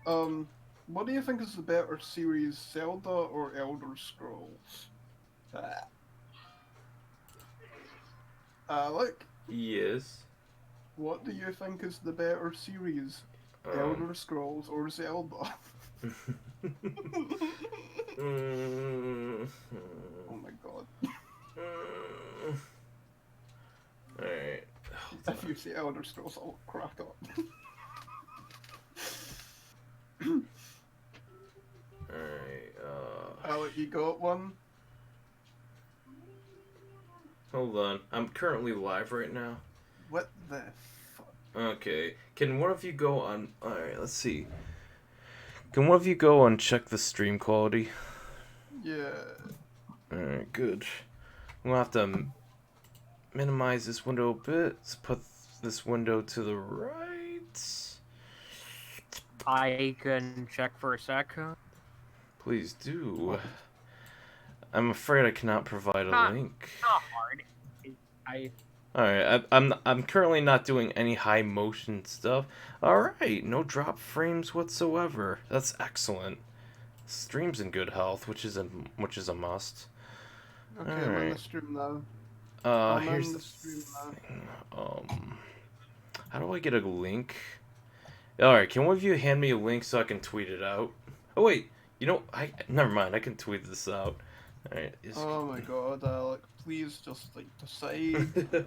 Um, what do you think is the better series, Zelda or Elder Scrolls? Ah. Alec, Yes. what do you think is the better series, Um. Elder Scrolls or Zelda? mm, Oh my god. mm, Alright. Hold If on. you say Elder Scrolls, I'll crack up. Alright. Alec, you got one? Hold on. I'm currently live right now. What the fuck? Okay. Can one of you go on. Alright, let's see. Can one of you go and check the stream quality? Yeah. Alright, good. I'm gonna have to minimize this window a bit. Let's put this window to the right. I can check for a sec. Please do. Oh, I'm afraid I cannot provide a Not link. not hard. I Alright, I'm currently not doing any high motion stuff. Alright, no drop frames whatsoever. That's excellent. Stream's in good health, which is a must. okay, I'm in the Alright. stream now. I'm Here's in the the stream now. thing. How do I get a link? Alright, can one of you hand me a link so I can tweet it out? Oh wait, never mind, I can tweet this out. Alright, Oh my god, Alec, please just like decide.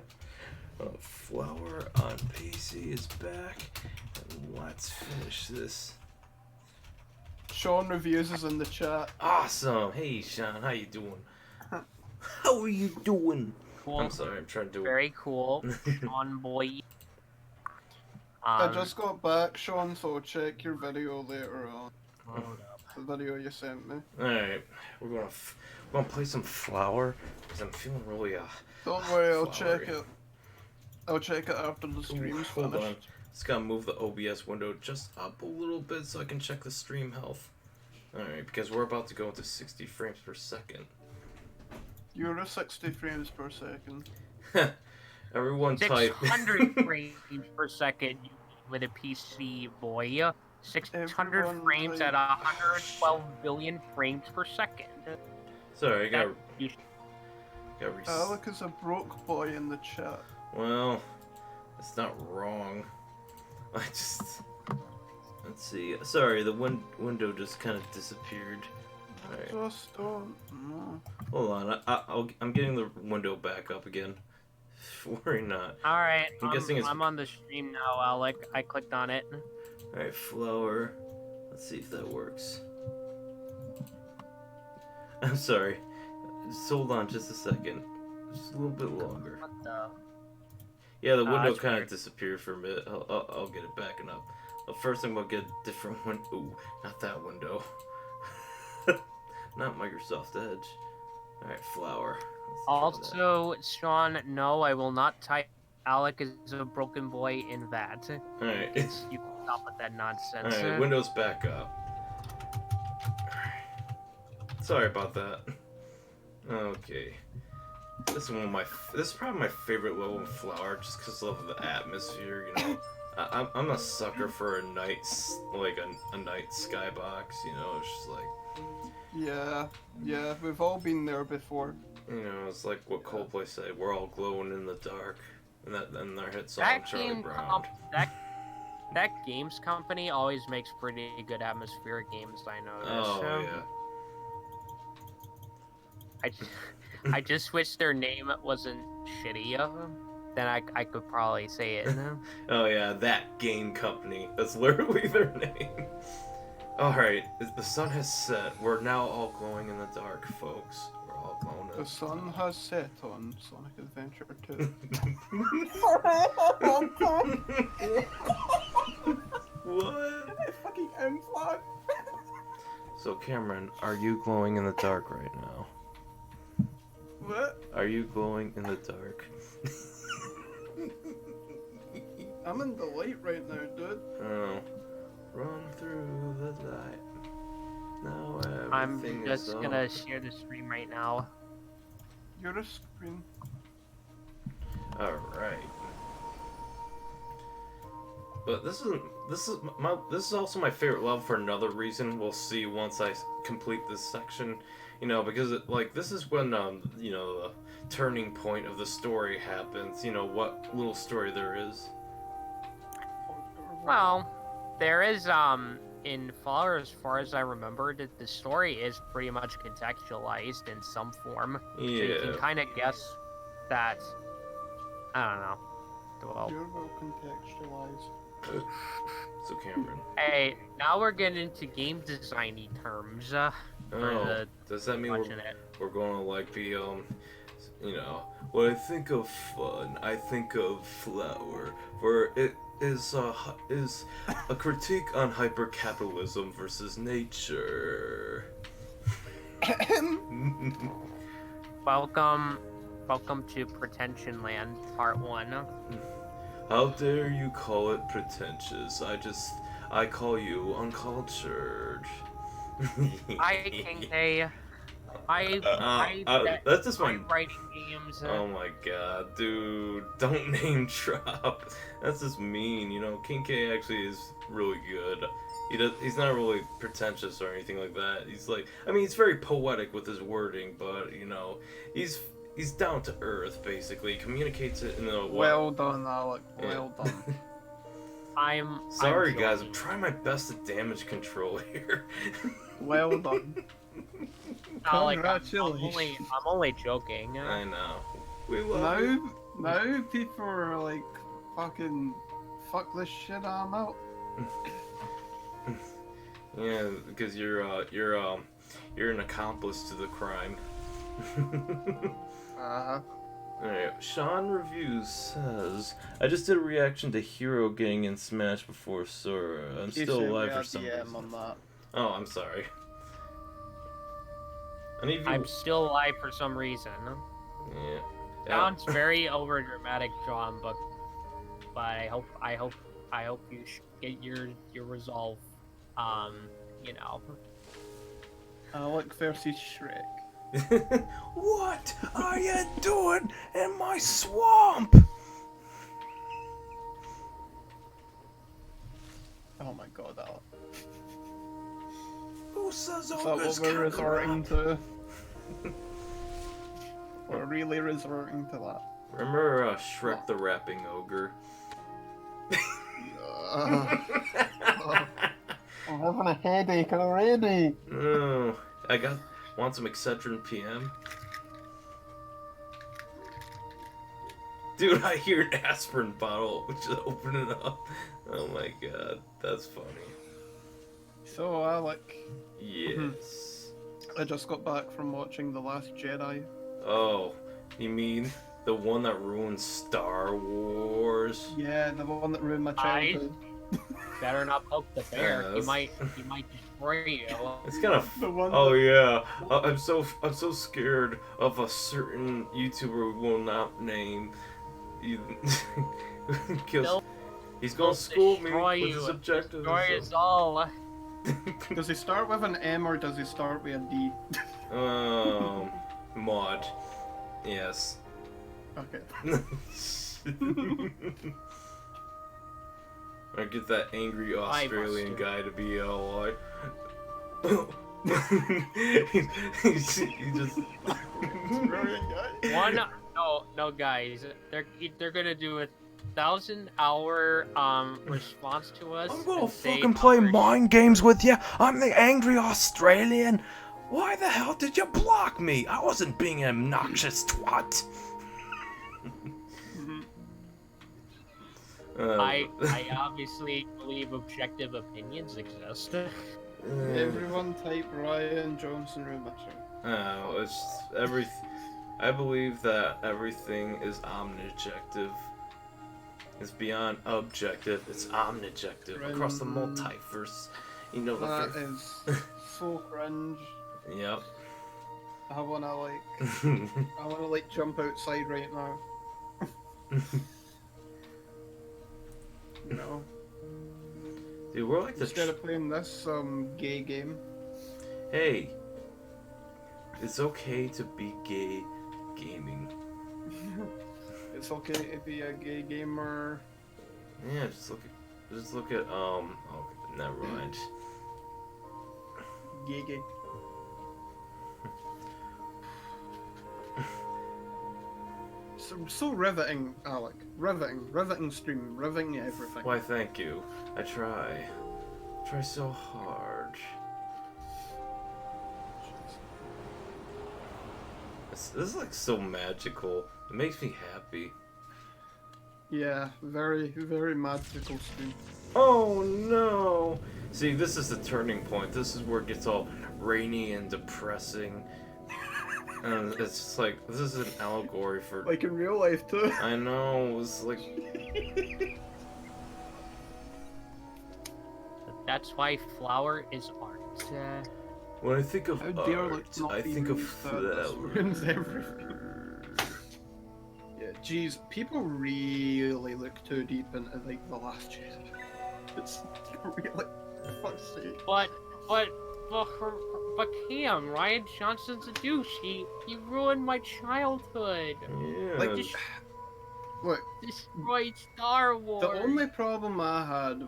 Flower on PC is back. And let's finish this. Sean Reviews is in the chat. Awesome. Hey Sean, how you doing? How are you doing? cool. I'm sorry, I'm trying to do Very cool. On boy. I just got back, Sean, so check your video later on. Hold up. The video you sent me. Alright, we're gonna play some flower because I'm feeling really Don't worry, I'll flowery. check it. I'll check it after the stream's Hold finished. on. Just gotta move the OBS window just up a little bit so I can check the stream health. Alright, because we're about to go into 60 frames per second. You're at 60 frames per second. Everyone type. 600 frames per second with a PC, boy. 600 Everyone frames type. at 112 billion frames per second. Sorry, I got Alec is a broke boy in the chat. Well, it's not wrong. I just. Let's see. Sorry, the window just kind of disappeared. Alright. Just don't know. Hold on. I'm getting the window back up again. Worry not. Alright, I'm guessing it's. I'm on the stream now, Alec. I clicked on it. Alright, flower. Let's see if that works. I'm sorry. Just hold on just a second. Just a little bit longer. What the? Yeah, the Oh, window that's kind of weird. disappeared for a minute. I'll get it backing up. But first, I'm gonna get a different one. Ooh, not that window. Not Microsoft Edge. Alright, flower. Let's try that. Also, Sean, no, I will not type Alec is a broken boy in that. Alright. You can stop with that nonsense. Alright, Windows back up. Alright. Sorry about that. Okay. This is this is probably my favorite level in Flower, just because of the atmosphere. You know, I'm a sucker for a night a night skybox. You know, it's just like Yeah, we've all been there before. it's like what Coldplay said. We're all glowing in the dark, and their hit song That Charlie game, Brown. that games company always makes pretty good atmospheric games. I noticed. Oh yeah. I just wish their name wasn't shitty. Then I could probably say it. Oh yeah, that game company. That's literally their name. Alright, the sun has set. We're now all glowing in the dark, folks. We're all glowing in The sun has set on Sonic Adventure 2. What? Fucking M-flag. So Cameron, are you glowing in the dark right now? What? Are you glowing in the dark? I'm in the light right now, dude. Oh. Run through the light. Now I'm everything just is gonna share the stream right now. You're a screen. Alright. But this this is also my favorite level for another reason. We'll see once I complete this section. You know, because this is when the turning point of the story happens. You know what little story there is. Well, there is in Flower, as far as I remember, that the story is pretty much contextualized in some form. Yeah. So you can kind of guess that. I don't know. Well, You're well contextualized. So Cameron. hey, now we're getting into game designy terms. Oh, does that mean we're going to like be when I think of fun, I think of Flower, where it is a critique on hypercapitalism versus nature. Welcome to Pretension Land, Part 1. How dare you call it pretentious? I call you uncultured. I King K. That's just my writing games. Oh my god, dude! Don't name drop. That's just mean, you know. King K actually is really good. He's not really pretentious or anything like that. He's very poetic with his wording, but you know, he's down to earth basically. He communicates it in a Well done, Alec. Well done. Sorry, guys. I'm trying my best to damage control here. Well done. Congratulations. I'm only joking. I know. We love you. Now people are like, fucking, fuck this shit, I'm out. Yeah, because you're an accomplice to the crime. Alright, Sean Reviews says, I just did a reaction to Hero Gang in Smash before Sora. I'm still alive for some reason. On that. Oh, I'm sorry. I'm still alive for some reason. Yeah. Sounds very overdramatic, John, but I hope you get your resolve. You know. Alec versus Shrek. What are you doing in my swamp? Oh my god, Alec. Who says Is that what we're resorting to? We're really resorting to that. Remember Shrek the Rapping Ogre? I'm having a headache already. Oh, want some Excedrin PM? Dude, I hear an aspirin bottle. Just open it up. Oh my god, that's funny. So, Alec. Yes. I just got back from watching The Last Jedi. Oh, you mean the one that ruined Star Wars? Yeah, the one that ruined my childhood. Better not poke the bear. He might destroy you. It's kind of. Oh yeah, I'm so scared of a certain YouTuber we will not name. He's gonna school me with his objectives. Destroy us all. Does he start with an M or does he start with a D? Mod. Yes. Okay. I get that angry Australian guy to be ally. he just. No, guys. They're gonna do a 1,000-hour response to us. I'm gonna fucking play mind games with you. I'm the angry Australian. Why the hell did you block me? I wasn't being an obnoxious twat. I obviously believe objective opinions exist. Everyone type Ryan Johnson Rumacher. Oh, it's I believe that everything is omnijective. It's beyond objective. It's omnijective across the multiverse. You know that is so cringe. Yep. I wanna jump outside right now. No. Dude, we're like instead of playing this gay game. Hey, it's okay to be gay gaming. It's okay to be a gay gamer. Yeah, just look Just look at oh, never mind. Gege. So riveting, Alec. Riveting stream, riveting everything. Why, thank you. I try so hard. This is like so magical. It makes me happy. Yeah, very, very magical stream. Oh no! See, this is the turning point. This is where it gets all rainy and depressing. And it's just like, this is an allegory for... Like in real life too. I know, it's like... That's why flower is art. When I think of How dare art, let's not I be think of rude, that ruins everything. Yeah, geez, people really look too deep into like the last Jedi. It's really, for fuck's sake. But Cam, Ryan Johnson's a douche. He ruined my childhood. Yeah. Like, look, Destroyed Star Wars. the only problem I had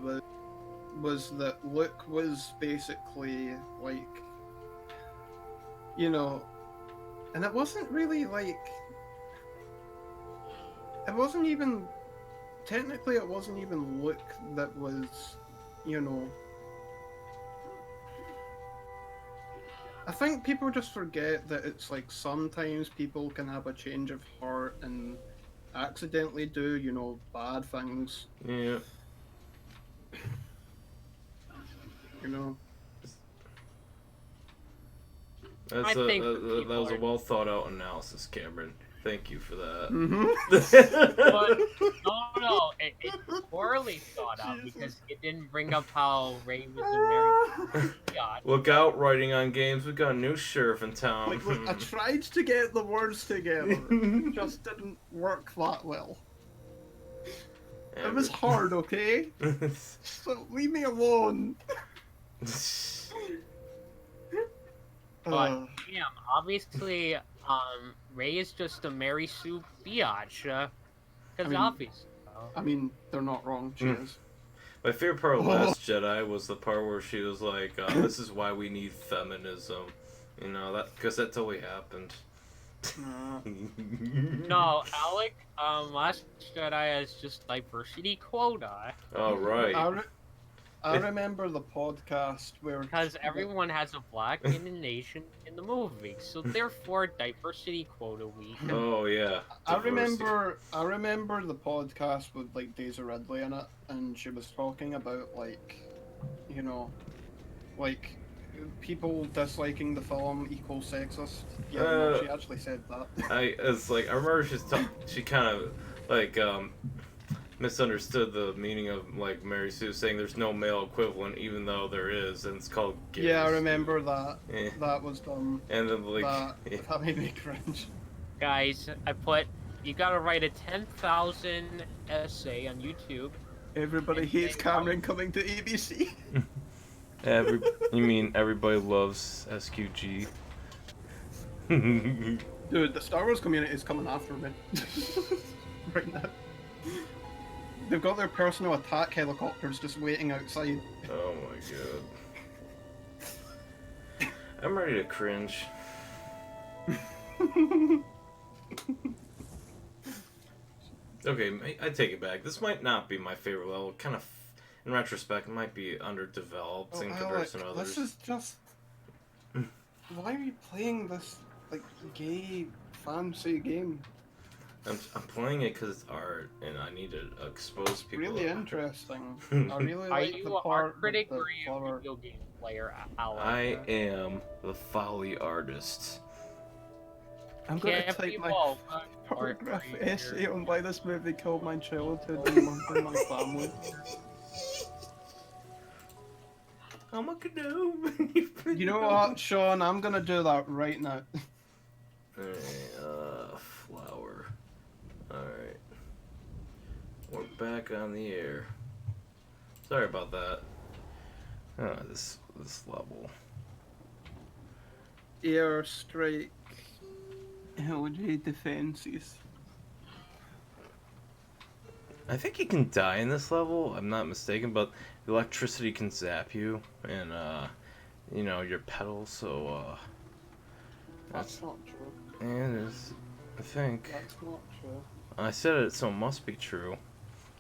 was that Luke was basically like, you know, and it wasn't really like, it wasn't even, technically it wasn't even Luke that was, you know, I think people just forget that it's like sometimes people can have a change of heart and accidentally do, you know, bad things. Yeah. You know. That's I think that people was a are- well thought out analysis, Cameron. Thank you for that. But no, it's poorly thought out Jesus. because it didn't bring up how Ray was a married God. Look out, writing on games. We got a new sheriff in town. Like, look, I tried to get the words together. It just didn't work that well. It was hard, okay? So leave me alone. But damn, obviously, Ray is just a Mary Sue biatch. Because I mean- obvious. I mean, they're not wrong. She Mm. is. My favorite part of Last Jedi was the part where she was like, "This is why we need feminism," you know, that because that totally happened. No, Alec, Last Jedi is just diversity quota. Oh right. I remember the podcast where Because everyone has a black in the nation in the movie, so therefore diversity quota week. Oh yeah. I Diversity. remember the podcast with like Daisy Ridley in it, and she was talking about like, you know, like people disliking the film equals sexist. Yeah, no, she actually said that. It's like I remember she kind of like misunderstood the meaning of like Mary Sue saying there's no male equivalent even though there is, and it's called gays. Yeah, I remember that. Yeah. That was dumb. And then like That made me cringe. Guys, you gotta write a 10,000 essay on YouTube. Everybody hates Cameron coming to ABC. you mean everybody loves SQG? Dude, the Star Wars community is coming after me. Right now. They've got their personal attack helicopters just waiting outside. Oh my god. I'm ready to cringe. Okay, I take it back. This might not be my favorite level. Kind of, in retrospect, it might be underdeveloped in comparison to Alec, others. this is just... Why are you playing this, like, gay, fancy game? I'm playing it because it's art, and I need to expose people. Really to- interesting. I really Are like you the an part art critic with or the are you a flower. video game player, Alec? I am the folly artist. I'm going to Can't type be my both. paragraph Art essay creator. on why this movie killed my childhood and my family. I'm a gnome. You know what, Sean? I'm gonna do that right now. Alright, flower. Alright. We're back on the air. Sorry about that. This level. Airstrike. LJ defenses. I think you can die in this level. I'm not mistaken, but electricity can zap you and you know, your pedals. So That's not true. and it's, I think That's not true. I said it, so it must be true.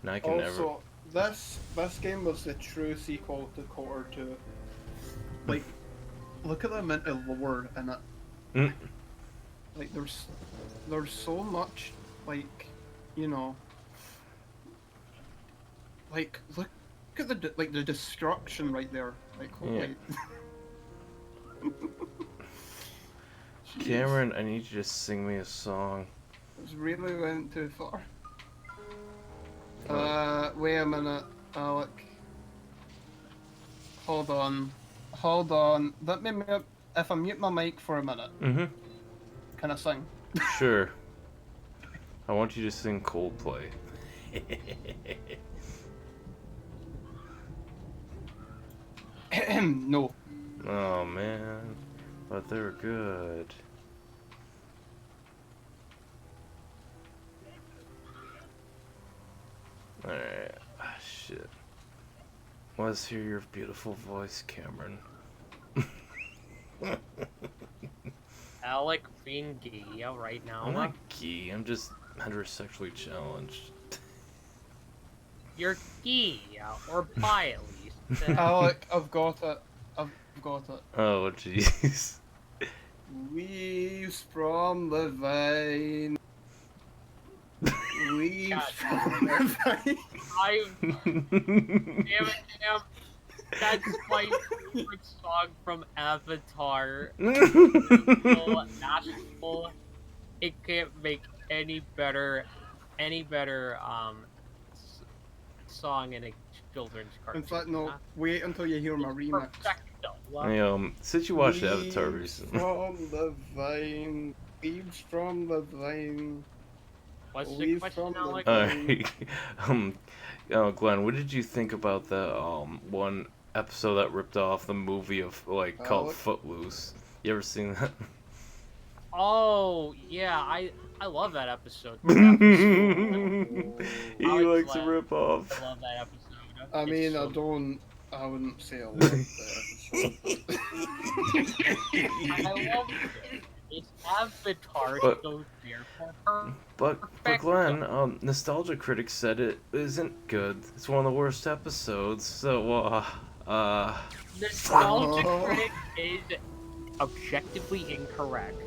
And I can never. Also, this game was the true sequel to Quarter 2. Like, look at the amount of lore in it. Mm. Like, there's so much, like, you know, like look at the destruction right there. Like, holy. Jeez, Cameron, I need you to sing me a song. this really went too far. Oh. Wait a minute, Alec. Hold on. Let me mute. If I mute my mic for a minute, can I sing? Sure. I want you to sing Coldplay. No. Oh man, but they're good. Alright, shit. Let's hear your beautiful voice, Cameron. Alec being gay right now. I'm not gay, I'm just heterosexually challenged. You're gay, or bi at least. Alec, I've got it. Oh, jeez. Leaves from the vine. Leaves God. from the vine. Damn it, Cam. That's my favorite song from Avatar. Beautiful, national. It can't make any better song in a children's cartoon. In fact, no. Wait until you hear my remix. Perfecto. Hey, since you watched Avatar Leaves recently. from the vine. Leaves from the vine. What's the Leaves question, from the Alec? Glenn, what did you think about the one episode that ripped off the movie of called Alec? Footloose? You ever seen that? Oh, yeah, I love that episode. He Alex likes to Glenn. rip off. I love that episode. I It's mean, so I wouldn't say I love the episode. I love it. It's Avatar, But- so therefore But perfecto. Glenn, Nostalgia Critic said it isn't good. It's one of the worst episodes. So Nostalgic Oh. Critic is objectively incorrect.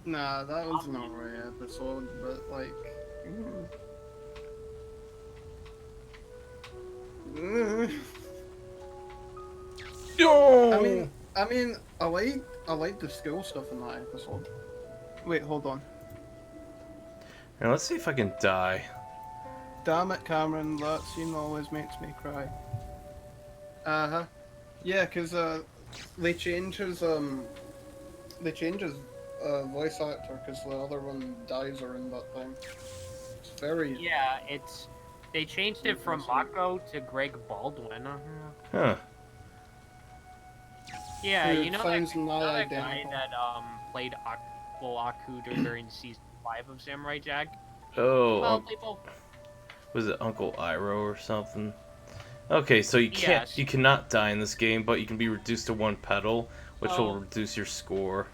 Nah, that was an alright episode, but like. no. I mean, I like the school stuff in that episode. Wait, hold on. Now let's see if I can die. Damn it, Cameron, that scene always makes me cry. Uh-huh. Yeah, cause they change his voice actor cause the other one dies around that time. It's very Yeah, they changed it from Mako to Greg Baldwin. Huh. Yeah, Dude, you know sounds that, not guy identical. that played Aku during season 5 of Samurai Jack? Oh, Well, they both. was it Uncle Iroh or something? Okay, so you Yes. you cannot die in this game, but you can be reduced to one pedal, which will Oh. reduce your score.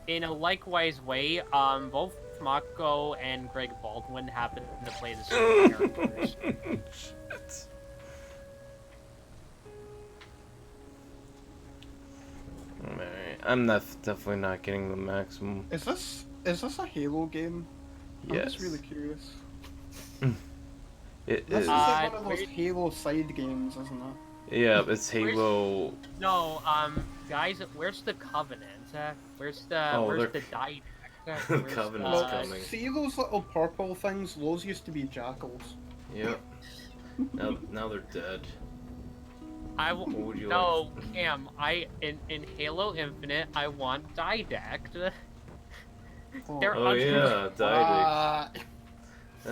In a likewise way, both Mako and Greg Baldwin happen to play the same characters. Shit. Alright, I'm definitely not getting the maximum. Is this a Halo game? I'm Yes. just really curious. It This is. is like one of those wait. Halo side games, isn't it? Yeah, it's Halo. No, guys, where's the Covenant? Where's the Oh, where's they're- the Didact? The Where's Covenant's Look, coming. see those little purple things? Those used to be jackals. Yep. Now they're dead. What would you no, Cam. In Halo Infinite, I want Didact. They're Oh yeah, Didact. Ah,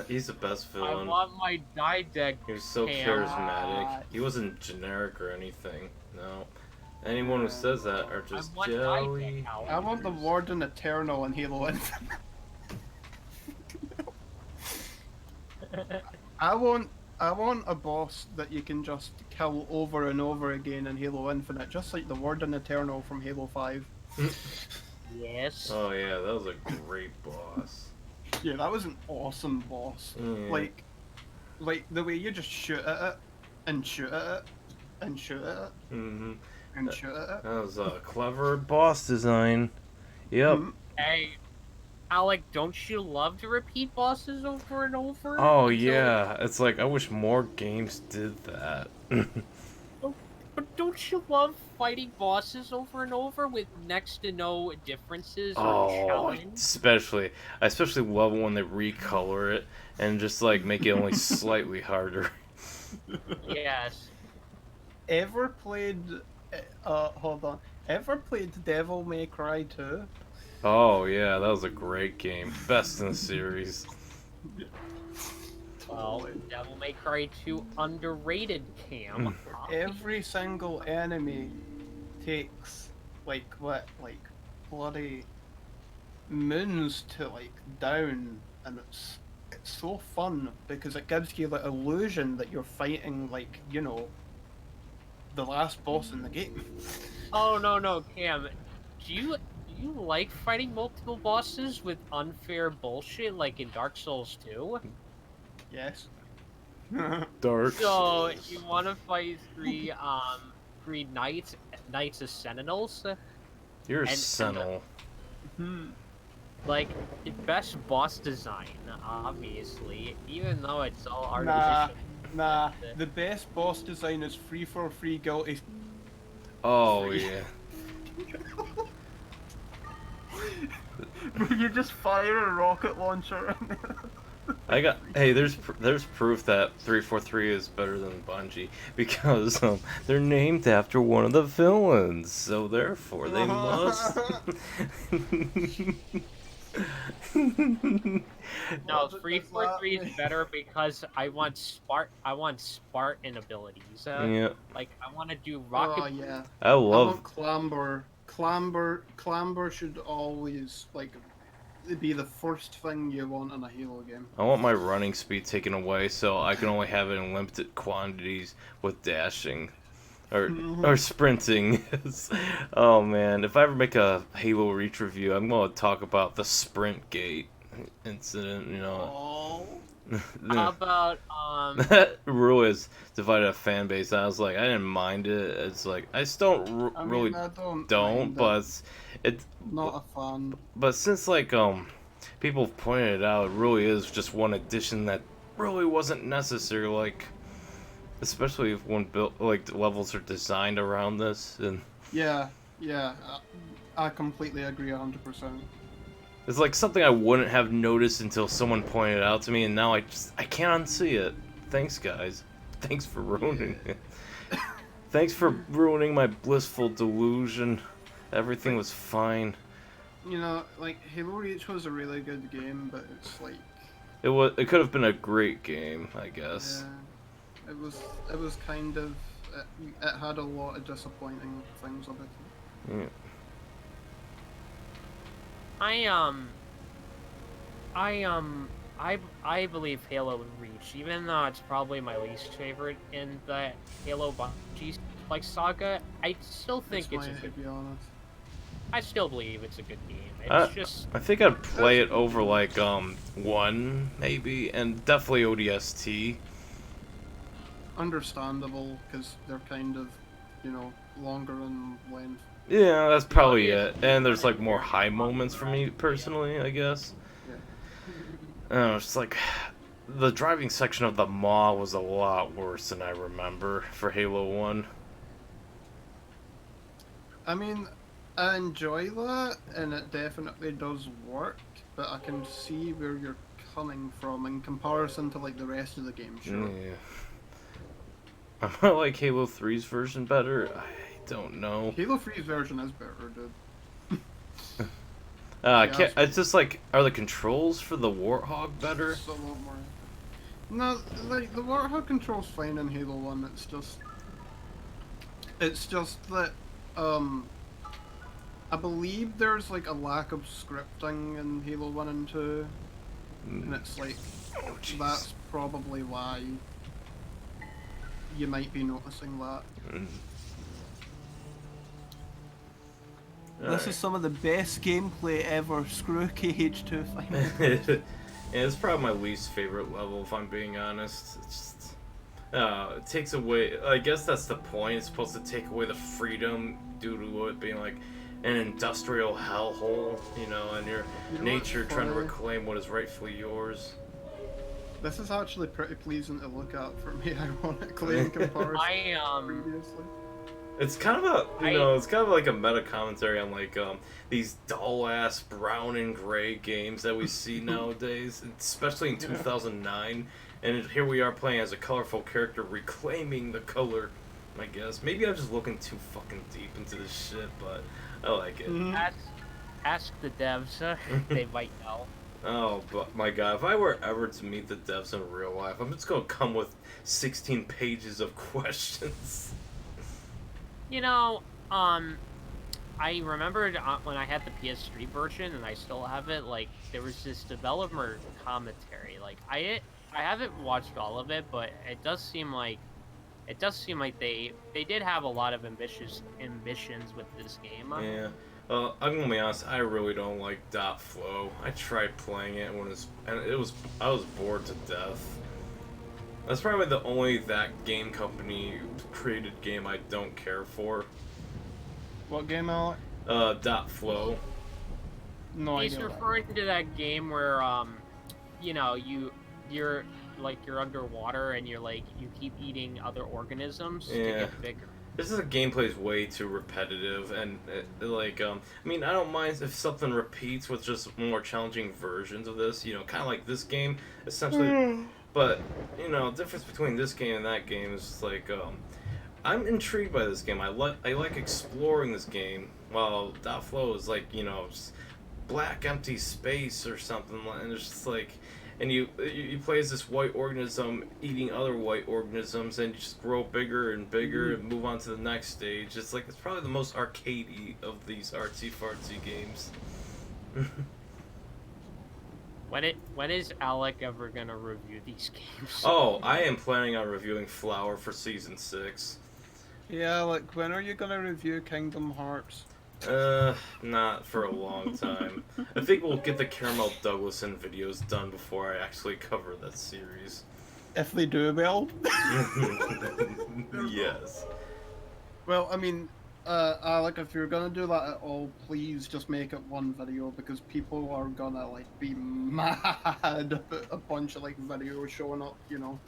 He's the best I villain. want my Didact. He was so Cam. charismatic. He wasn't generic or anything. No. Anyone who says that are I just want jelly. Didact. I want the Warden Eternal in Halo Infinite. I want a boss that you can just kill over and over again in Halo Infinite, just like the Warden Eternal from Halo 5. Yes. Oh yeah, that was a great boss. Yeah, that was an awesome boss. Yeah. Like the way you just shoot at it and shoot at it and shoot at it Mm-hmm. and shoot at it. That was a clever boss design. Yep. Hmm. Hey, Alec, don't you love to repeat bosses over and over? Oh until... yeah, it's like I wish more games did that. But don't you love fighting bosses over and over with next to no differences or Oh, challenge? I especially love when they recolor it and just like make it only slightly harder. Yes. Ever played? Hold on. Ever played Devil May Cry 2? Oh yeah, that was a great game, best in the series. Well, Devil May Cry 2 underrated, Cam. Every single enemy takes like bloody moons to like down, and it's so fun because it gives you the illusion that you're fighting like the last boss in the game. Oh no, Cam. Do you like fighting multiple bosses with unfair bullshit like in Dark Souls 2? Yes. Dark. So you want to fight three knights of sentinels? You're a and- sentinel. Like the best boss design, obviously, even though it's all Nah, artificial. nah. The best boss design is free for free guilty. Oh yeah. You just fire a rocket launcher. Hey, there's proof that 343 is better than Bungie because they're named after one of the villains, so therefore they must. No, 343 is better because I want Spartan abilities. Yeah, Like I want to do rocket. Oh yeah. I I love. want clamber. Clamber should always be the first thing you want in a Halo game. I want my running speed taken away so I can only have it in limited quantities with dashing. Or sprinting. Oh man, if I ever make a Halo Reach review, I'm gonna talk about the sprint gate incident, Oh. How about That really has divided a fan base. I was like, I didn't mind it. It's like I still I mean, really I don't, mind but it's not a fan. but since people have pointed it out, it really is just one addition that really wasn't necessary. Like, especially when levels are designed around this, and Yeah, I completely agree 100%. it's like something I wouldn't have noticed until someone pointed it out to me, and now I can't unsee it. Thanks, guys. Thanks for ruining it. Thanks for ruining my blissful delusion. Everything was fine. Like Halo Reach was a really good game, but it's like It could have been a great game, I guess. yeah, it was kind of it had a lot of disappointing things about it. Yeah. I believe Halo Reach, even though it's probably my least favorite in the Halo Bungie saga, I still think it's a to good. be honest. I still believe it's a good game. It's just I think I'd play it over like 1 maybe, and definitely ODST. Understandable because they're kind of longer in length. Yeah, that's probably it. And there's like more high moments for me personally, I guess. Yeah. It's like the driving section of the Maw was a lot worse than I remember for Halo 1. I mean, I enjoy that, and it definitely does work, but I can see where you're coming from in comparison to like the rest of the game. Sure. Yeah. I like Halo 3's version better. I don't know. Halo 3's version is better, dude. It's just like, are the controls for the Warthog better? It's a lot more. No, like the Warthog controls fine in Halo 1. It's just that I believe there's like a lack of scripting in Halo 1 and 2, and it's like Oh, jeez. that's probably why you might be noticing that. This is some of the best gameplay ever. Screw KH2 final. Yeah, it's probably my least favorite level, if I'm being honest. It's just, it takes away. I guess that's the point. It's supposed to take away the freedom due to it being like an industrial hellhole, you know, and your nature trying to reclaim what is rightfully yours. This is actually pretty pleasing to look at for me, ironically, in comparison to previously. It's kind of a, it's kind of like a meta commentary on like these dull-ass brown and gray games that we see nowadays, especially in 2009. And here we are playing as a colorful character, reclaiming the color, I guess. Maybe I'm just looking too fucking deep into this shit, but I like it. Ask the devs, they might know. Oh, but my god, if I were ever to meet the devs in real life, I'm just gonna come with 16 pages of questions. You know, I remembered when I had the PS3 version, and I still have it, like, there was this developer commentary. Like, I haven't watched all of it, but it does seem like they did have a lot of ambitions with this game. Yeah. I'm gonna be honest, I really don't like .flow. I tried playing it I was bored to death. That's probably the only that game company created game I don't care for. What game, Alec? .flow. No idea. He's referring to that game where, you know, you're underwater and you keep eating other organisms to get bigger. This is a gameplay's way too repetitive, and I mean, I don't mind if something repeats with just more challenging versions of this, you know, kind of like this game, essentially. But, you know, the difference between this game and that game is like, I'm intrigued by this game. I like exploring this game, while .flow is like, you know, just black empty space or something, and it's just like, and you play as this white organism eating other white organisms, and you just grow bigger and bigger and move on to the next stage. It's like, it's probably the most arcadey of these artsy-fartsy games. When is Alec ever gonna review these games? Oh, I am planning on reviewing Flower for Season 6. Yeah, like, when are you gonna review Kingdom Hearts? Not for a long time. I think we'll get the Caramel Douglason videos done before I actually cover that series. If they do well. Yes. Well, I mean, Alec, if you're gonna do that at all, please just make it one video, because people are gonna, like, be mad about a bunch of, like, videos showing up, you know?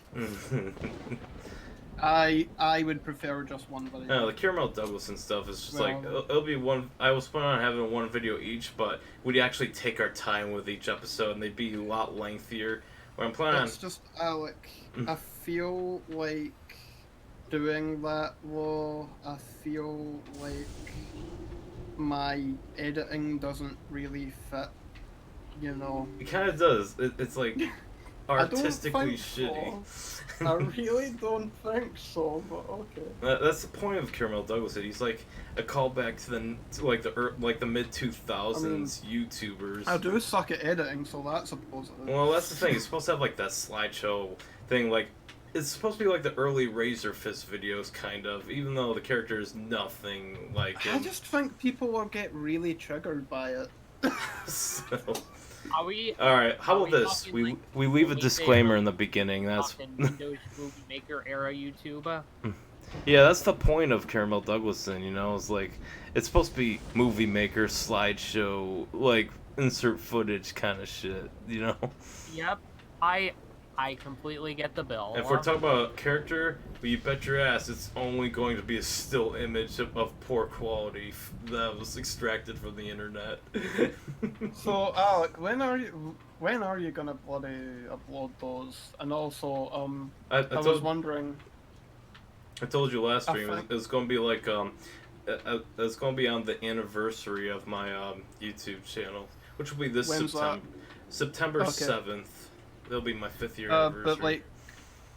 I would prefer just one video. No, the Caramel Douglason stuff is just like, it'll be one. I was planning on having one video each, but we'd actually take our time with each episode, and they'd be a lot lengthier. What I'm planning on. It's just, Alec, I feel like doing that, though, I feel like my editing doesn't really fit, you know. It kind of does. It's like artistically so. shitty. I really don't think so, but okay. That's the point of Caramel Douglason. He's like a callback to the mid 2000s YouTubers. I do suck at editing, so that's a positive. Well, that's the thing. It's supposed to have like that slideshow thing. Like, it's supposed to be like the early Razor Fist videos, kind of. Even though the character is nothing like. I just think people will get really triggered by it. So. Are we? All right. How about this? We leave a disclaimer in the beginning. That's Windows Movie Maker era YouTube. Yeah, that's the point of Caramel Douglason. You know, it's like it's supposed to be movie maker slideshow, like insert footage kind of shit. You know. Yep. I completely get the bill. If we're talking about character, well, you bet your ass it's only going to be a still image of poor quality that was extracted from the internet. So, Alec, when are you gonna bloody upload those? And also, I was wondering. I told you last stream it's going to be like it's going to be on the anniversary of my YouTube channel, which will be this September 7th. It'll be my 5th year anniversary.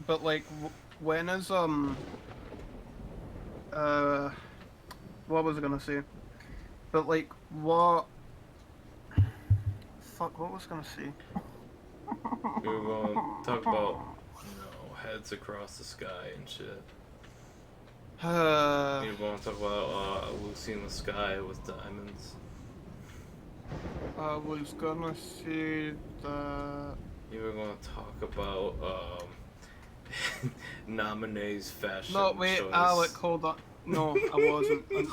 But like, when is what was I gonna say? But like, what? Fuck, what was I gonna say? We were going to talk about heads across the sky and shit. Uh, You want to talk about Lucy in the sky with diamonds? I was gonna say that. You were going to talk about Nominee's fashion No, wait, choice. Alec, hold on. No, I wasn't. And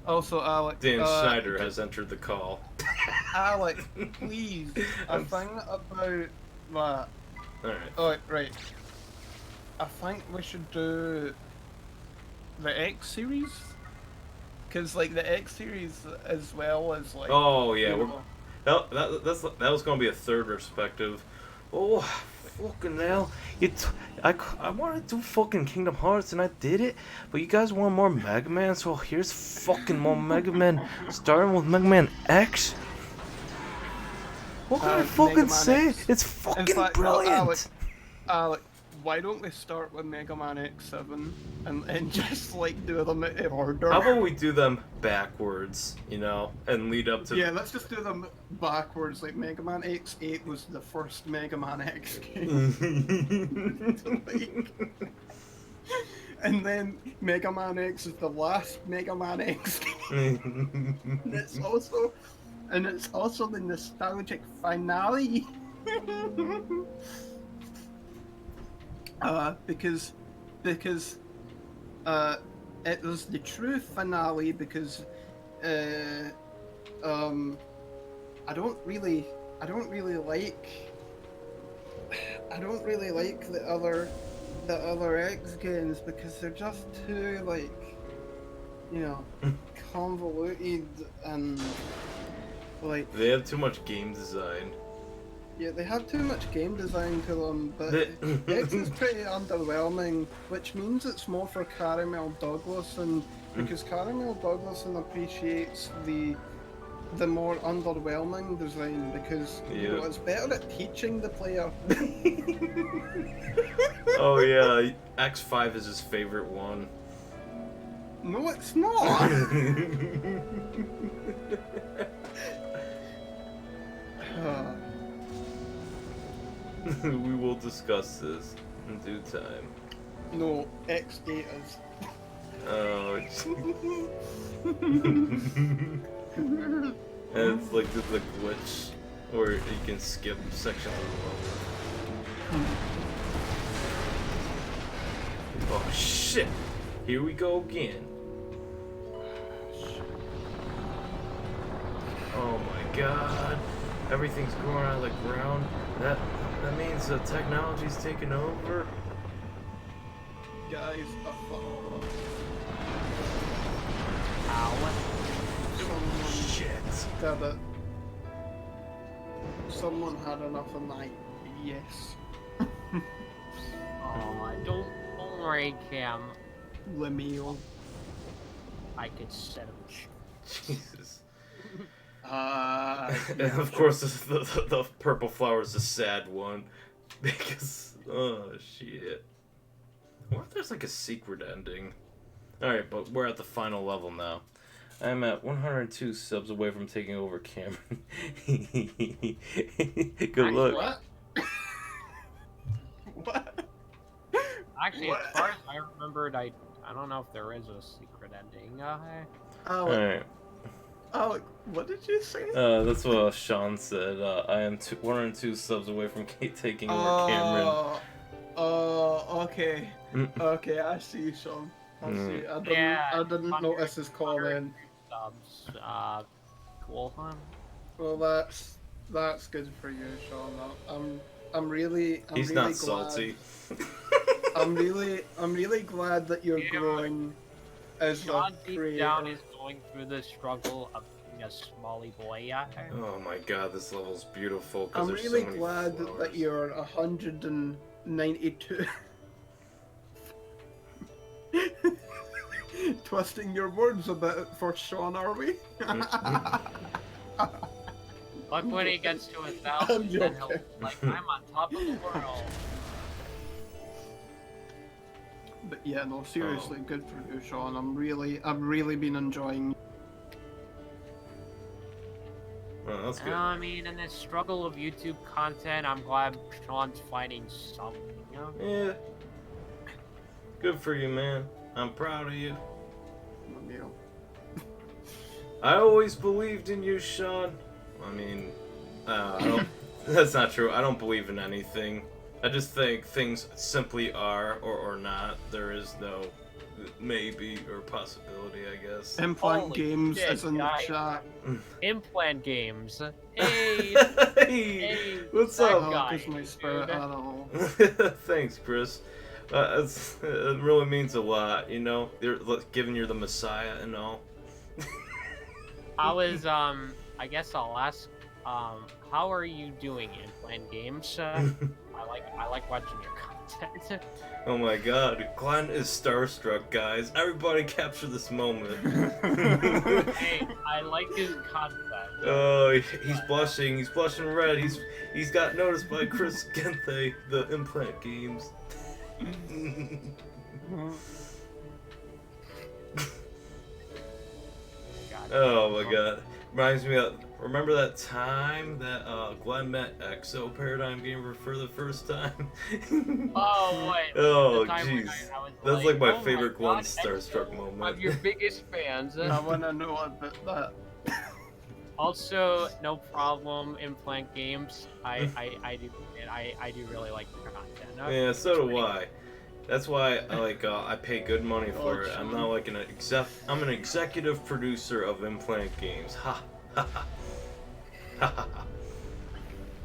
also, Alec. Dan Schneider has entered the call. Alec, please. A thing about that. Alright. Oh, right. I think we should do the X series. Because, like, the X series as well as, like. Oh, yeah. you know, That was going to be a third perspective. Oh, fucking hell. I wanted to do fucking Kingdom Hearts and I did it, but you guys want more Mega Man, so here's fucking more Mega Man, starting with Mega Man X. What can I fucking Mega Man say? X. It's fucking In fact, no, brilliant. Alec, why don't we start with Mega Man X7 and just like do them in order? How about we do them backwards, you know, and lead up to... Yeah, let's just do them backwards. Like Mega Man X8 was the first Mega Man X game. And then Mega Man X is the last Mega Man X game. And it's also the nostalgic finale. Because it was the true finale because I don't really like the other X games because they're just too like, you know, convoluted and like. They have too much game design. Yeah, they have too much game design to them, but X is pretty underwhelming, which means it's more for Caramel Douglas, and because Caramel Douglas appreciates the more underwhelming design because you know, it's better at teaching the player. Oh yeah, X5 is his favorite one. No, it's not. We will discuss this in due time. No, X8 is. Oh, and it's like the glitch where you can skip sections of the level. Oh shit! Here we go again. Oh my god! Everything's growing out of the ground. That means the technology's taking over. Guys, Shit. got it. Someone had enough of my yes. Oh, don't worry, Cam. Lemuel. I could set him. Jesus. Yeah. And of course, the purple flower is the sad one. Because, oh shit. What if there's like a secret ending? Alright, but we're at the final level now. I'm at 102 subs away from taking over Cameron. Good luck. What? What? Actually, What? as far as I remembered, I don't know if there is a secret ending. Alright. Alec, what did you say? That's what Sean said. I am 102 subs away from taking over Cameron. Oh, okay. Okay, I see, Sean. I see. I didn't notice his comment. Subs. Cool, huh? Well, that's good for you, Sean. I'm really He's really not glad. salty. I'm really glad that you're growing as Sean a deep creator. down is going through the struggle of being a smally boy. Oh my god, this level's beautiful. I'm there's really so many glad flowers. that you're 192. Twisting your words a bit for Sean, are we? Look when he gets to 1,000, I'm then he'll joking. like, I'm on top of the world. But yeah, no, seriously, good for you, Sean. I've really been enjoying. That's good. I mean, in this struggle of YouTube content, I'm glad Sean's finding something, you know? Yeah. Good for you, man. I'm proud of you. You. I always believed in you, Sean. I mean, I don't. That's not true. I don't believe in anything. I just think things simply are or not. There is no maybe or possibility, I guess. Implant Holy Games shit, is in the guys. chat. Implant games. Hey, Hey, hey, what's that up? Oh, guy, gives my spirit dude. animal. Thanks, Chris. It really means a lot, you know. They're giving you the Messiah and all. I was, I guess I'll ask, how are you doing, Implant Games? I like watching your content. Oh my God, Glenn is starstruck, guys. Everybody capture this moment. Hey, I like his content. Oh, he's blushing. He's blushing red. He's got noticed by Chris Genthe, the Implant Games. God. Oh my God. Reminds me of, remember that time that Glenn met Exo Paradigm Gamer for the first time? Oh, wait. Oh, The time when jeez. I was That's like my oh favorite Glenn God, starstruck Exo, moment. I'm your biggest fans. I wanna know about that. Also, no problem, Implant Games. I do really like your content. Yeah, so It's do pretty I. That's why I pay good money for it. I'm Sean. not like I'm an executive producer of Implant Games. Ha ha ha. Ha ha ha.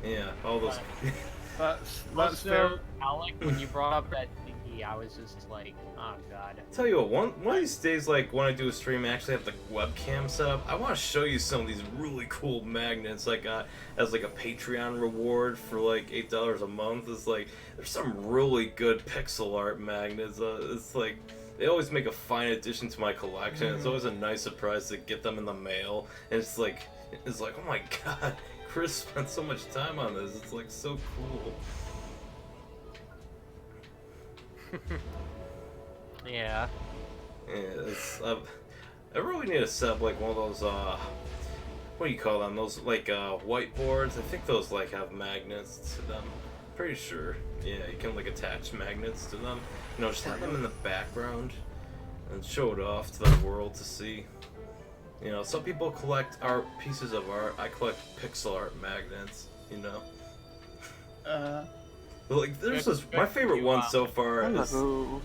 Yeah, all those. That's Also, fair. Alec, when you brought up that thingy, I was just like, oh god. Tell you what, one of these days, like when I do a stream, I actually have the webcam set up. I want to show you some of these really cool magnets I got as like a Patreon reward for like $8 a month. It's like there's some really good pixel art magnets. It's like they always make a fine addition to my collection. It's always a nice surprise to get them in the mail, and it's like oh my god, Chris spent so much time on this. It's like so cool. Yeah. Yeah, I really need to set up like one of those what do you call them? Those like whiteboards. I think those like have magnets to them. Pretty sure. Yeah, you can like attach magnets to them. You know, just have them in the background and show it off to the world to see. You know, some people collect art, pieces of art. I collect pixel art magnets. You know. But, like, there's this. My favorite one so far is. Hello.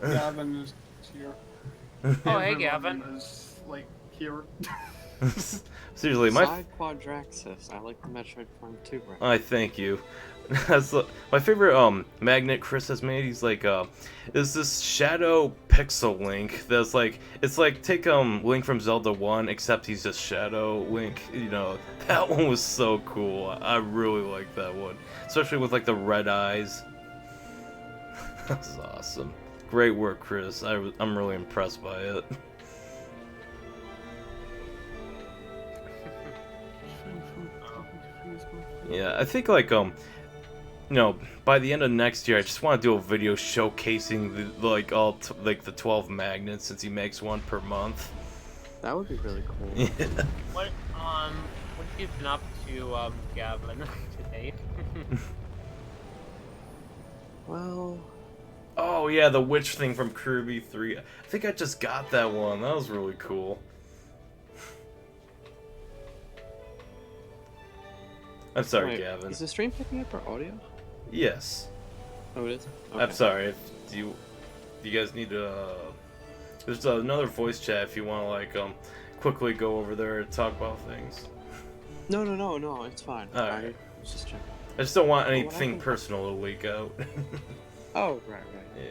Gavin is here. Oh, hey, Everyone Gavin. is like here. Seriously, Side Quadraxis. I like the Metroid Prime 2 brand. I thank you. That's my favorite magnet Chris has made. He's like is this Shadow Pixel Link that's like it's like take Link from Zelda 1 except he's just Shadow Link, you know. That one was so cool. I really like that one. Especially with like the red eyes. That's awesome. Great work, Chris. I'm really impressed by it. Yeah, I think like you know, by the end of next year, I just want to do a video showcasing the like the 12 magnets since he makes one per month. That would be really cool. Yeah. What have you been up to, Gavin, today? Well, Oh yeah, the witch thing from Kirby 3. I think I just got that one. That was really cool. I'm sorry, wait, Gavin. is the stream picking up our audio? Yes. Oh, it is? I'm Okay. sorry. Do you guys need to? There's another voice chat if you want to like quickly go over there and talk about things. No, it's fine. Alright. I was just checking. I just don't want what anything happened? personal to leak out. Oh, right. Yeah.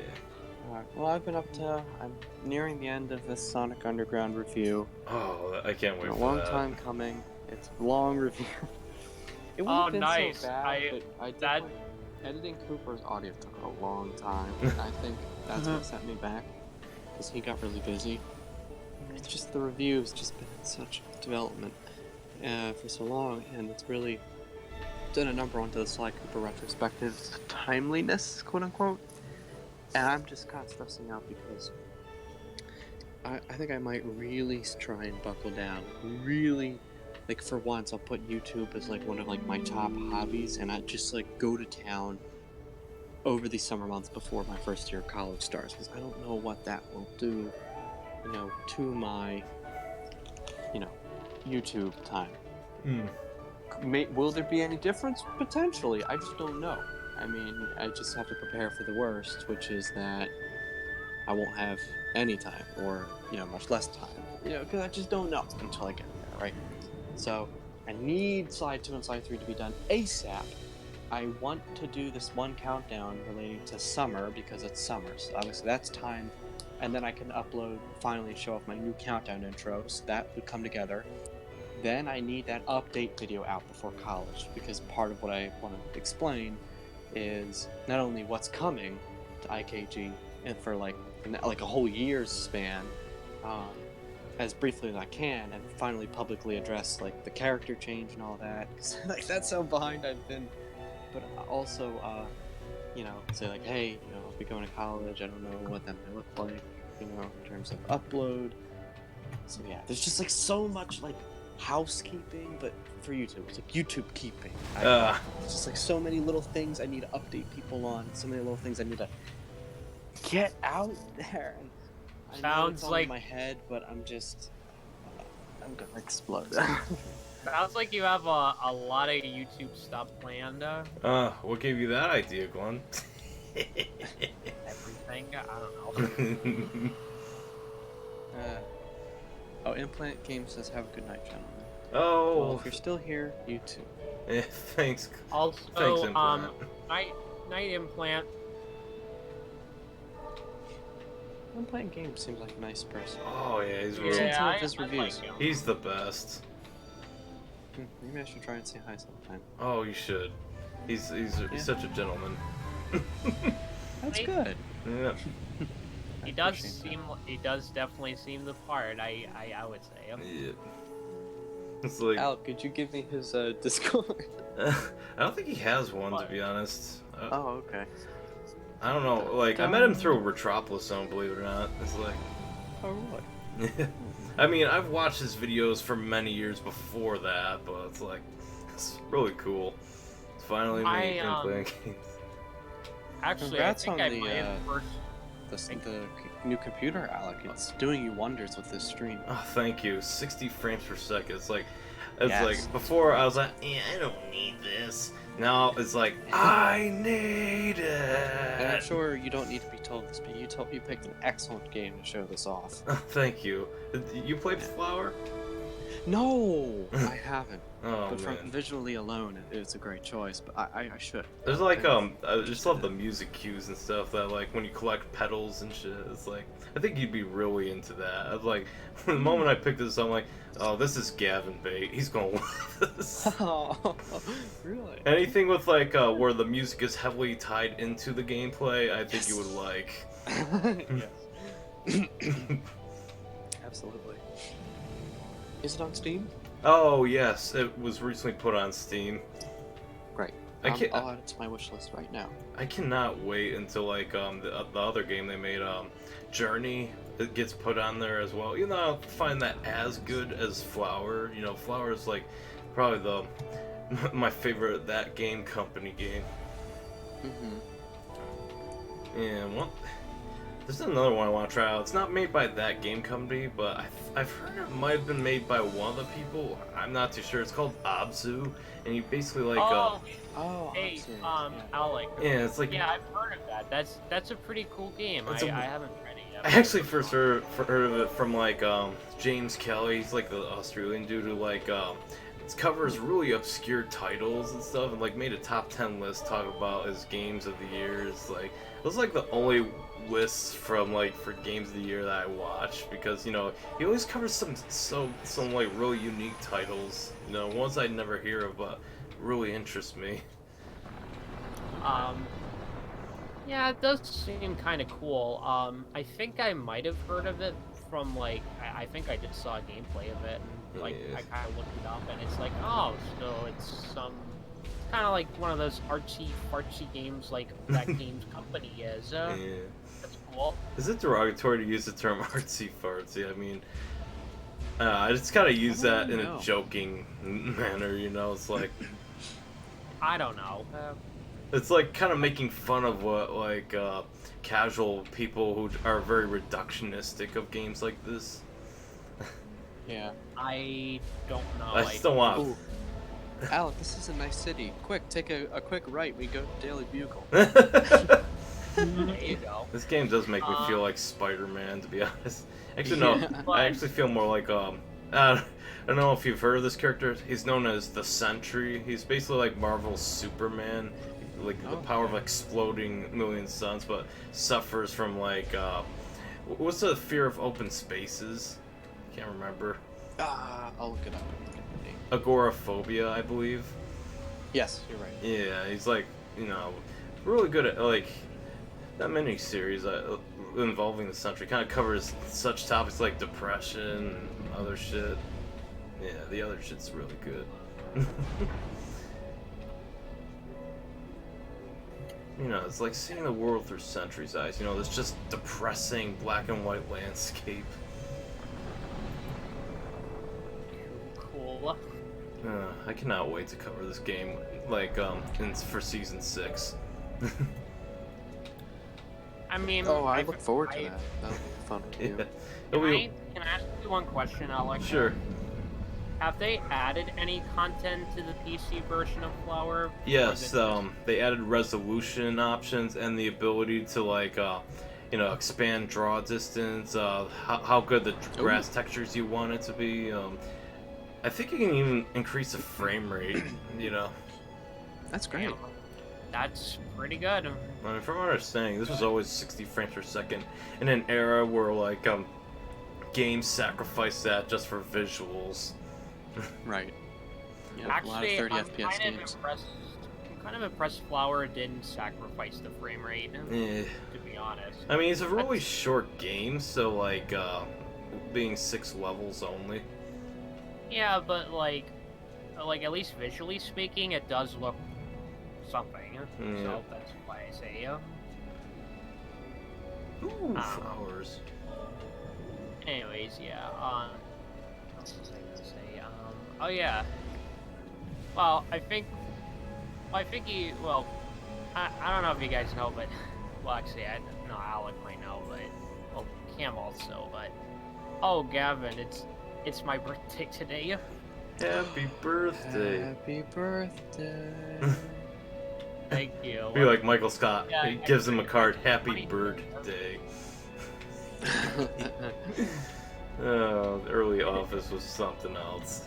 Alright, well, I've been up to... I'm nearing the end of this Sonic Underground review. Oh, I can't wait A for long that. time coming. It's a long review. It Oh, wouldn't have been nice. so bad, but I did that- like, editing Cooper's audio took a long time, and I think that's what set me back, because he got really busy. It's just the review's just been in such development for so long, and it's really done a number onto the Sly Cooper retrospective's timeliness, quote unquote. And I'm just kind of stressing out because I think I might really try and buckle down, really like for once I'll put YouTube as like one of like my top hobbies, and I just like go to town over the summer months before my first year of college starts, because I don't know what that will do, to my, YouTube time. Will there be any difference? Potentially. I just don't know. I mean, I just have to prepare for the worst, which is that I won't have any time, or, much less time. Because I just don't know until I get there, right? So, I need Slide 2 and Slide 3 to be done ASAP. I want to do this one countdown relating to summer, because it's summer, so obviously that's time. And then I can upload, finally show off my new countdown intro, so that would come together. Then I need that update video out before college, because part of what I want to explain is not only what's coming to IKG and for like a whole year's span, as briefly as I can, and finally publicly address like the character change and all that, because like that's how behind I've been. But also, say like, hey, I'll be going to college. I don't know what that might look like, in terms of upload. So yeah, there's just like so much like housekeeping, but for YouTube, it's like YouTube keeping. It's just like so many little things I need to update people on. So many little things I need to get out there. And I know it's all in my head, but I'm gonna explode. Sounds like you have a lot of YouTube stuff planned. What gave you that idea, Glenn? Everything? I don't know. Implant Game says, have a good night, gentlemen. Oh. Well, if you're still here, you too. Yeah, thanks. Also, thanks, Implant. Night Implant. Implant Game seems like a nice person. Oh yeah, he's I've seen some of his I reviews. like him. He's the best. Maybe I should try and say hi sometime. Oh, you should. He's such a gentleman. That's good. Yeah. He does definitely seem the part. I would say. Yeah. It's like. Al, could you give me his Discord? I don't think he has one, to be honest. Oh, okay. I don't know. Like, I met him through a Retropolis Zone, believe it or not. It's like. Oh, really? I mean, I've watched his videos for many years before that, but it's like, it's really cool. It's finally me playing games. Actually, Congrats I think on I might have first. the new computer, Alec. It's doing you wonders with this stream. Oh, thank you. 60 frames per second. It's like before I was like, I don't need this. Now it's like, I need it. And I'm sure you don't need to be told this, but you picked an excellent game to show this off. Oh, thank you. You played Flower? No, I haven't. Oh, but man. from visually alone, it's a great choice. But I should. There's like I just love the music cues and stuff that like when you collect petals and shit. It's like I think you'd be really into that. I was like, the moment I picked this, I'm like, oh, this is Gavin bait. He's gonna love this. Oh, really? Anything with like where the music is heavily tied into the gameplay, I think you would like. Yes. Absolutely. Is it on Steam? Oh yes, it was recently put on Steam. Great. I'll add it to my wish list right now. I cannot wait until like the other game they made, Journey, it gets put on there as well. I don't find that as good as Flower. Flower is like probably my favorite that game company game. And there's another one I want to try out. It's not made by that game company, but I've heard it might have been made by one of the people. I'm not too sure. It's called Abzu, and you basically like hey, yeah. Alec. yeah, it's like Yeah, I've heard of that. That's a pretty cool game. I haven't tried it yet. I actually first heard of it from like James Kelly. He's like the Australian dude who like it covers really obscure titles and stuff, and like made a top 10 list talking about his games of the year. It's like it was like the only lists from like for games of the year that I watch, because he always covers some like really unique titles, ones I'd never hear of but really interest me. Yeah, it does seem kind of cool. I think I might have heard of it from like I think I just saw a gameplay of it, and like Yeah. I kind of looked it up, and it's like, oh, so it's kind of like one of those artsy fartsy games like that game's company is. Yeah. That's cool. Is it derogatory to use the term artsy fartsy? I mean, I just gotta use that in know. a joking manner, you know. It's like I don't know. it's like kind of making fun of what like casual people who are very reductionistic of games like this. Yeah. I don't know. I just don't want. Ooh. Alec, this is a nice city. Quick, take a quick right. We go to Daily Bugle. There you go. This game does make me feel like Spider-Man, to be honest. Actually, no. Yeah. I actually feel more like I don't know if you've heard of this character. He's known as the Sentry. He's basically like Marvel's Superman, like the power of exploding million suns, but suffers from like what's the fear of open spaces? Can't remember. I'll look it up. Agoraphobia, I believe. Yes, you're right. Yeah, he's like, you know, really good at like that miniseries involving the Sentry kind of covers such topics like depression and other shit. Yeah, the other shit's really good. You know, it's like seeing the world through Sentry's eyes. You know, this just depressing black and white landscape. Cool. I cannot wait to cover this game, like, for season 6. I mean, Oh, I look forward to that. That'll be fun to do. Yeah. Can I ask you one question, Alex? Sure. Have they added any content to the PC version of Flower? Yes, they added resolution options and the ability to, like, you know, expand draw distance, how good the grass textures you want it to be. I think you can even increase the frame rate, you know. That's great. Damn. That's pretty good. I mean, from my understanding, this was always 60 frames per second in an era where, like, games sacrifice that just for visuals. Right. Yeah, Actually, a lot of 30 I'm FPS kind of games. impressed. I'm kind of impressed Flower didn't sacrifice the frame rate. Eh. To be honest. I mean, it's a really short game, so, like, being 6 levels only. Yeah, but like at least visually speaking, it does look something. So that's why I say yeah. Ooh, flowers. Anyways, yeah. What else was I gonna say? Oh yeah. Well, I think you. Well, I don't know if you guys know, but well, actually, no, Alec might know, but well, Cam also, but oh, Gavin, it's my birthday today. Happy birthday. Happy birthday. Thank you. Be like Michael Scott. Yeah, He gives him a card. Happy Funny. birthday. Oh, the early office was something else.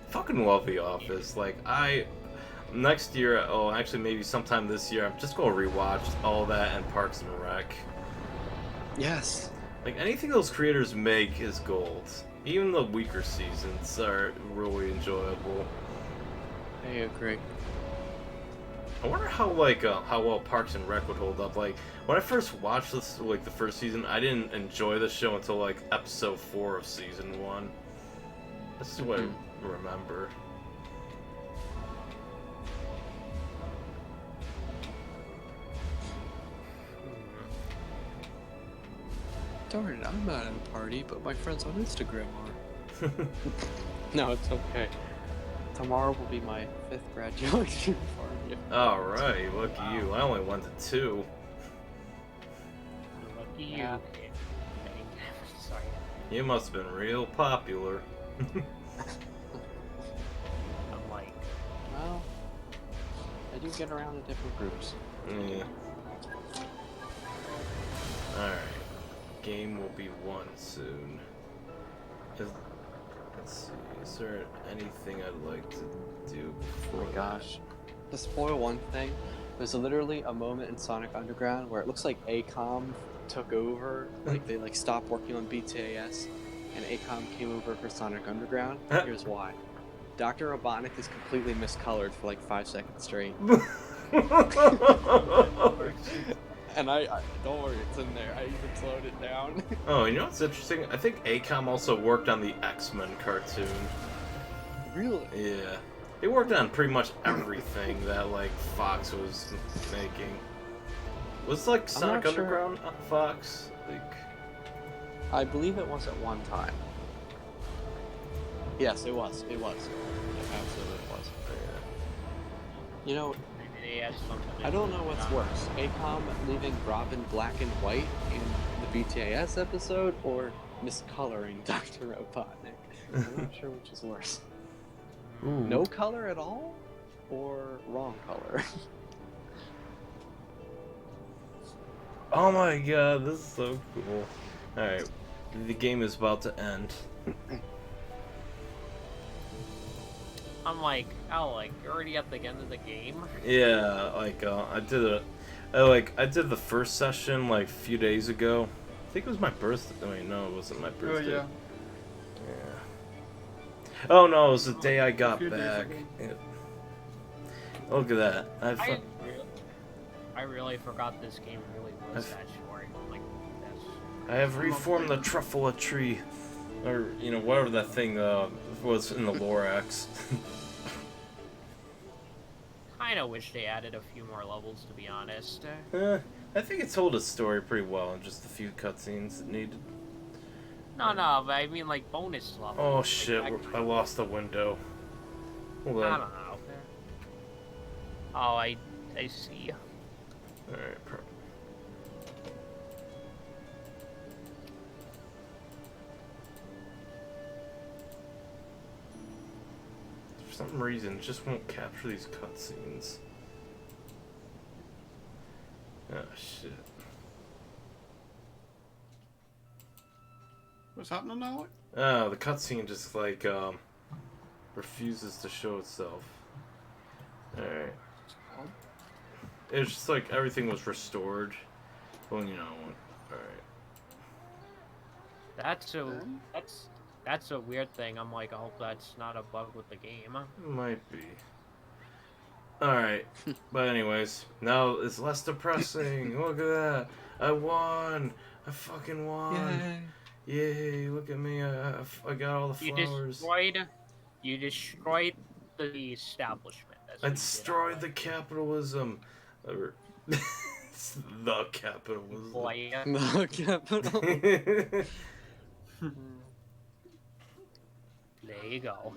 Fucking love The Office. Like, next year, oh, actually maybe sometime this year, I'm just gonna rewatch all that and Parks and Rec. Yes. Like, anything those creators make is gold. Even the weaker seasons are really enjoyable. I agree. I wonder how well Parks and Rec would hold up. Like, when I first watched this, like the first season, I didn't enjoy the show until like episode 4 of season 1. This is what I remember. Darn it, I'm not at a party, but my friends on Instagram are. No, it's okay. Tomorrow will be my 5th graduation party. Alright, lucky you. I only went to 2. Lucky you. Yeah. Sorry. You must have been real popular. I'm like, Well, I do get around to different groups. Yeah. Alright. Game will be won soon. Let's see, is there anything I'd like to do Oh before my gosh. To spoil one thing, there's literally a moment in Sonic Underground where it looks like ACOM took over, like they stopped working on BTAS, and ACOM came over for Sonic Underground. Here's why. Dr. Robotnik is completely miscolored for like 5 seconds straight. And I don't worry, it's in there. I even slowed it down. Oh, you know what's interesting? I think ACOM also worked on the X-Men cartoon. Really? Yeah. They worked on pretty much everything that, like, Fox was making. Was, like, Sonic not sure. Underground Fox? Like... I believe it was at one time. Yes, it was. It was. Absolutely, it was. You know, Maybe they had something. I don't know what's worse: ACOM leaving Robin black and white in the BTAS episode, or miscoloring Dr. Robotnik. I'm not sure which is worse. Ooh. No color at all, or wrong color. Oh my god, this is so cool. Alright, the game is about to end. I'm like, oh, like you're already at the end of the game. Yeah, like I did the first session like a few days ago. I think it was my birthday. Wait, no, it wasn't my Oh birthday. yeah. Yeah. Oh no, it was the day I got few days back. ago. Yeah. Look at that. I really forgot this game really was that short. Like this. I have reformed the truffle tree, or you know whatever that thing was in the Lorax. Kinda wish they added a few more levels, to be honest. I think it told its story pretty well in just a few cutscenes it needed. No, but I mean like bonus levels. Oh like, shit, I lost the window. Hold I on. don't know. Oh, I see. Alright, for some reason, it just won't capture these cutscenes. Oh shit. What's happening now? Like? Oh, the cutscene just like refuses to show itself. Alright. It's just like everything was restored. Well, you know, alright. That's a weird thing. I'm like, I hope that's not a bug with the game. Might be. Alright. But anyways, now it's less depressing. Look at that. I won. I fucking won. Yay, look at me. I got all the flowers. You destroyed the establishment. That's I what you did, destroyed the Alex. capitalism. The capitalism. Boy, No capital. there you go.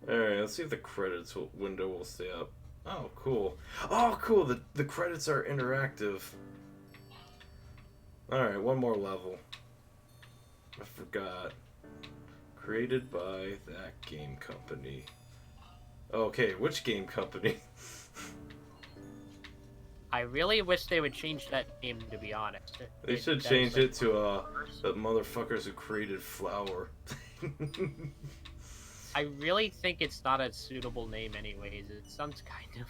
Alright, let's see if the credits window will stay up. Oh, cool. Oh, cool. The credits are interactive. Alright, one more level. I forgot. Created by that game company. Okay, which game company? I really wish they would change that name, to be honest. They should change it to the motherfuckers who created Flower. I really think it's not a suitable name anyways. It sounds kind of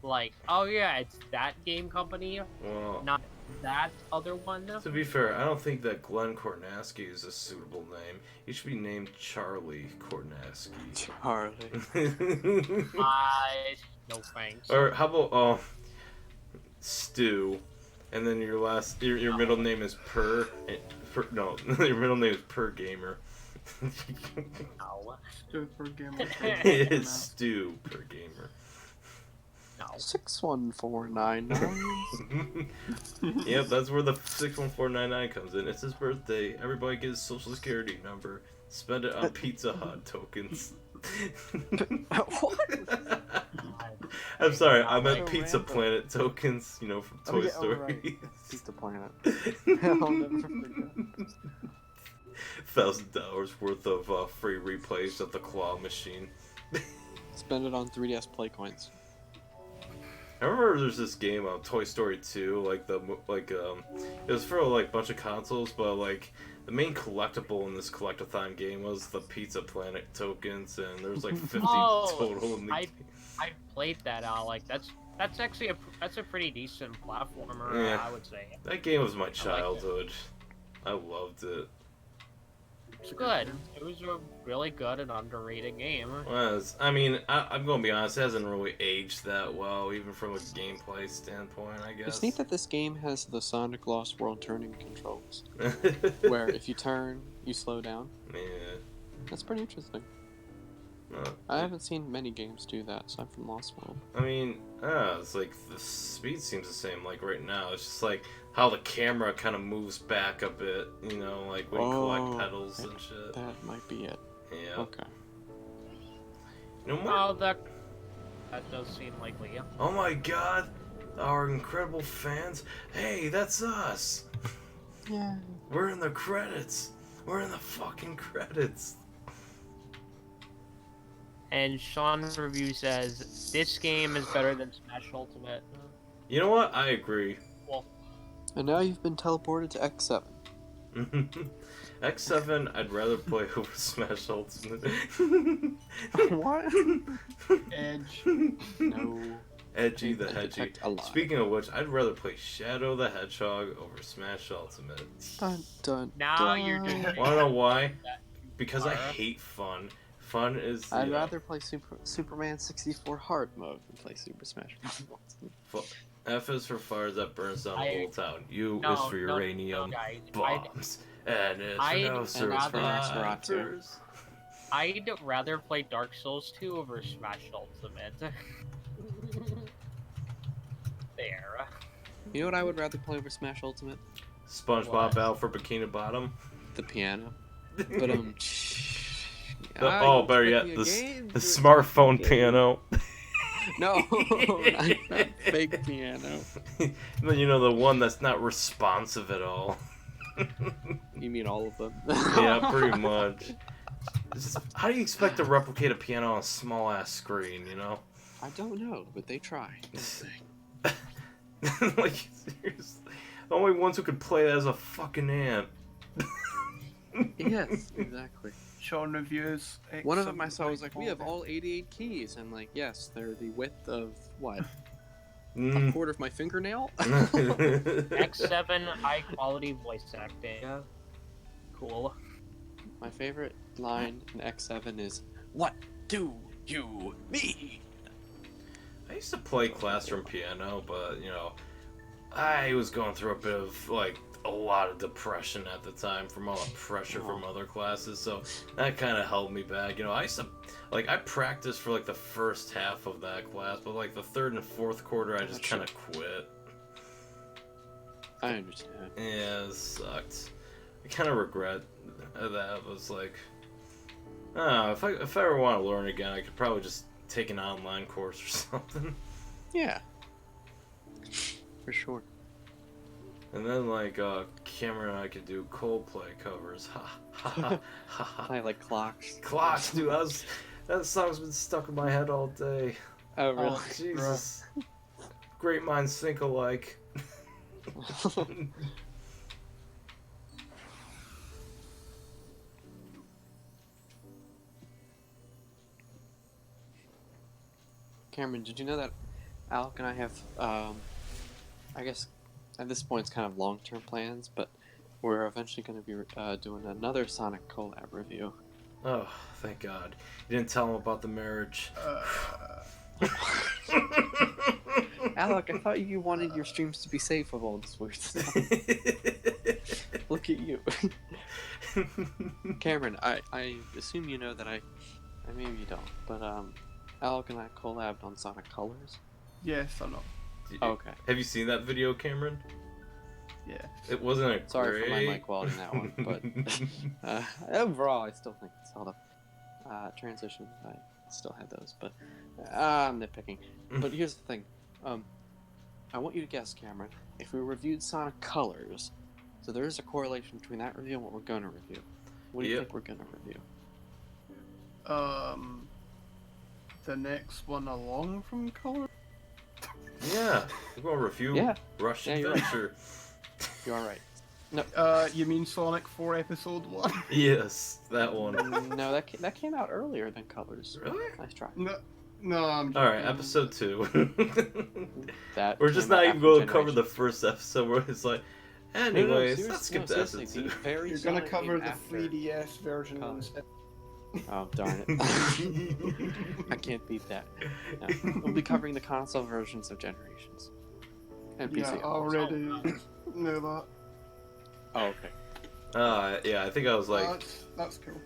like, oh yeah, it's that game company, Well, not that other one. to be fair, I don't think that Glenn Kornaski is a suitable name. He should be named Charlie Kornaski. Charlie. No thanks. Or how about Stu, and then your middle name is no, your middle name is Per Gamer. No. Super gamer. It's Stu Per Gamer. No. 61499. Yep, that's where the 61499 comes in. It's his birthday. Everybody gets his social security number. Spend it on Pizza Hut tokens. What? I'm sorry, I meant So Pizza random. Planet tokens, you know, from Toy yeah, Story. right. Pizza Planet. I'll never forget. $1,000 worth of free replays of the claw machine. Spend it on 3DS Play Coins. I remember there's this game on Toy Story 2, it was for like a bunch of consoles, but like the main collectible in this collectathon game was the Pizza Planet tokens, and there was like 50 total in the game. I played that out. Like that's actually a pretty decent platformer. Yeah. I would say. That game was my it. childhood. I loved it. It's good. It was a really good and underrated game. I mean, I'm gonna be honest, it hasn't really aged that well, even from a gameplay standpoint, I guess. It's neat that this game has the Sonic Lost World turning controls, where if you turn, you slow down. Yeah. That's pretty interesting. I haven't seen many games do that aside from Lost World. I mean, it's like the speed seems the same. Like right now, it's just like how the camera kind of moves back a bit. You know, like when you collect petals and shit. That might be it. Yeah. Okay. No more. Oh, that does seem likely. Yeah. Oh my God, our incredible fans! Hey, that's us. Yeah. We're in the credits. We're in the fucking credits. And Sean's review says this game is better than Smash Ultimate. You know what? I agree. Well, And now you've been teleported to X7. X7, I'd rather play over Smash Ultimate. What? Edge. No. Edgy the I Hedgy. detect a lie. Speaking of which, I'd rather play Shadow the Hedgehog over Smash Ultimate. Dun, dun, now dun. you're doing. Wanna know why? that Because I Alright. hate fun. Fun is. I'd rather play Superman 64 hard mode than play Super Smash Bros. F is for fire that burns down the whole town. U No, is for uranium guys. bombs. And it's for I'd no rather- survivors. I'd rather play Dark Souls 2 over Smash Ultimate. There. You know what I would rather play over Smash Ultimate? SpongeBob What? Battle for Bikini Bottom. The piano. But Better yet, the smartphone piano. No, not fake piano. You know, the one that's not responsive at all. You mean all of them? Yeah, pretty much. How do you expect to replicate a piano on a small ass screen, you know? I don't know, but they try. Like, seriously. The only ones who could play that is a fucking ant. Yes, exactly. Sean reviews. One of them I saw was like, we have all 88 keys. And like, yes, they're the width of, what, a quarter of my fingernail? X7 high quality voice acting. Cool. My favorite line in X7 is, what do you mean? I used to play classroom piano, but, you know, I was going through a bit of, like, a lot of depression at the time from all the pressure from other classes, so that kind of held me back. You know, I used to, like, I practiced for, like, the first half of that class, but, like, the third and fourth quarter, I just kind of quit. I understand. Yeah, it sucked. I kind of regret that. It was like, if I ever want to learn again, I could probably just take an online course or something. Yeah. For sure. And then, like, Cameron and I could do Coldplay covers. Ha ha ha ha ha. I like clocks. Clocks, dude. That song's been stuck in my head all day. Oh, really? Oh, Jesus. Great minds think alike. Cameron, did you know that Alec and I have, I guess at this point it's kind of long-term plans, but we're eventually going to be doing another Sonic collab review. Oh, thank God. You didn't tell him about the marriage. Alec, I thought you wanted your streams to be safe of all this weird stuff. Look at you. Cameron, I assume you know that maybe you don't, but Alec and I collabed on Sonic Colors. Yes, I know. Okay. Have you seen that video, Cameron? Yeah. It wasn't a Sorry great... for my mic quality in that one, but overall I still think it's held up. Transitions, I still had those, but I'm nitpicking. But here's the thing. I want you to guess, Cameron, if we reviewed Sonic Colors, so there is a correlation between that review and what we're going to review. What do you think we're going to review? The next one along from Color? Yeah, we're going to review Rush Yeah, you're right. Adventure. You are right. You mean Sonic 4 Episode 1? Yes, that one. No, that came out earlier than Colors. Really? Nice try. No, I'm joking. Alright, episode 2. That We're just came out not even after going to cover the Generations. first episode where it's like, No, anyways, seriously- let's skip to seriously, episode the 2. very You're gonna Sonic cover game the after 3DS version Colors. instead. Oh, darn it. I can't beat that. No. We'll be covering the console versions of Generations. And PC. Yeah, of course. already know that. Oh, okay. Yeah, I think I was like, That's cool.